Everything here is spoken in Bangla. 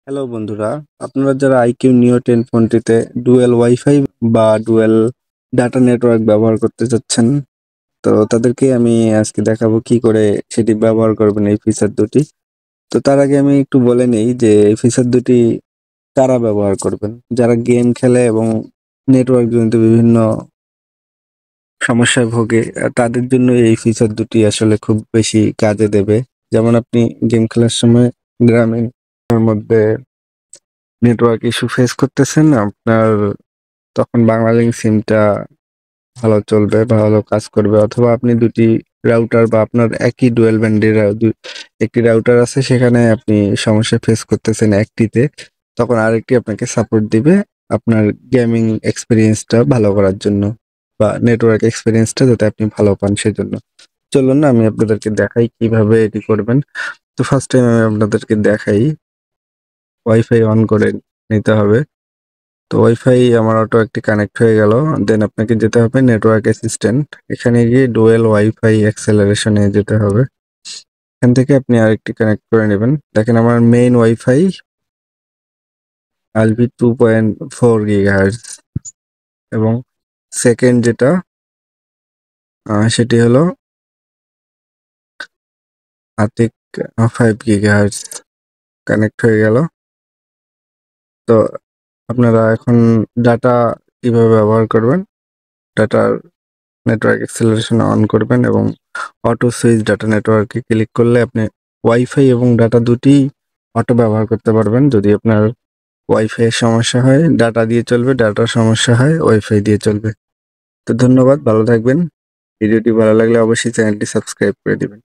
হ্যালো বন্ধুরা, আপনারা যারা আইকিউ নিও 10 ফোনটিতে ডুয়েল ওয়াইফাই বা ডুয়েল ডাটা নেটওয়ার্ক ব্যবহার করতে চাচ্ছেন, তো তাদেরকে আমি আজকে দেখাবো কি করে সেটি ব্যবহার করবেন এই ফিচার দুটি। তো তার আগে আমি একটু বলে নেই যে এই ফিচার দুটি কারা ব্যবহার করবেন। যারা গেম খেলে এবং নেটওয়ার্ক জনিত বিভিন্ন সমস্যায় ভোগে তাদের জন্য এই ফিচার দুটি আসলে খুব বেশি কাজে দেবে। যেমন আপনি গেম খেলার সময় গ্রামীণ মধ্যে নেটওয়ার্ক ইস্যু ফেস করতেছেন, আপনার তখন বাংলালিংক সিমটা ভালো চলবে, ভালো কাজ করবে। অথবা আপনি দুটি রাউটার বা আপনার একই ডুয়েল ব্যান্ডের একটি রাউটার আছে, সেখানে আপনি সমস্যা ফেস করতেছেন একটিতে, তখন আরেকটি আপনাকে সাপোর্ট দিবে আপনার গেমিং এক্সপিরিয়েন্সটা ভালো করার জন্য বা নেটওয়ার্ক এক্সপিরিয়েন্সটা যাতে আপনি ভালো পান সেজন্য। চলুন না আমি আপনাদেরকে দেখাই কিভাবে এটি করবেন। তো ফার্স্ট টাইম আমি আপনাদেরকে দেখাই, ওয়াইফাই অন করে নিতে হবে। তো ওয়াইফাই আমার অটো একটি কানেক্ট হয়ে গেল। দেন আপনাকে যেতে হবে নেটওয়ার্ক অ্যাসিস্ট্যান্ট, এখানে গিয়ে ডুয়েল ওয়াইফাই অ্যাক্সেলারেশনে যেতে হবে। এখান থেকে আপনি আরেকটি কানেক্ট করে নেবেন। দেখেন আমার মেইন ওয়াইফাই আলভি 2.4 গিগাহার্জ এবং সেকেন্ড যেটা সেটি হলো আতিক 5 গিগাহার্জ কানেক্ট হয়ে গেল। তো আপনারা এখন ডাটা কিভাবে ব্যবহার করবেন, ডাটার নেটওয়ার্ক অ্যাক্সেলারেশন অন করবেন এবং অটো সুইচ ডাটা নেটওয়ার্কে ক্লিক করলে আপনি ওয়াইফাই এবং ডাটা দুটি অটো ব্যবহার করতে পারবেন। যদি আপনার ওয়াইফাই এর সমস্যা হয় ডাটা দিয়ে চলবে, ডাটার সমস্যা হয় ওয়াইফাই দিয়ে চলবে। তো ধন্যবাদ, ভালো থাকবেন। ভিডিওটি ভালো লাগলে অবশ্যই চ্যানেলটি সাবস্ক্রাইব করে দিবেন।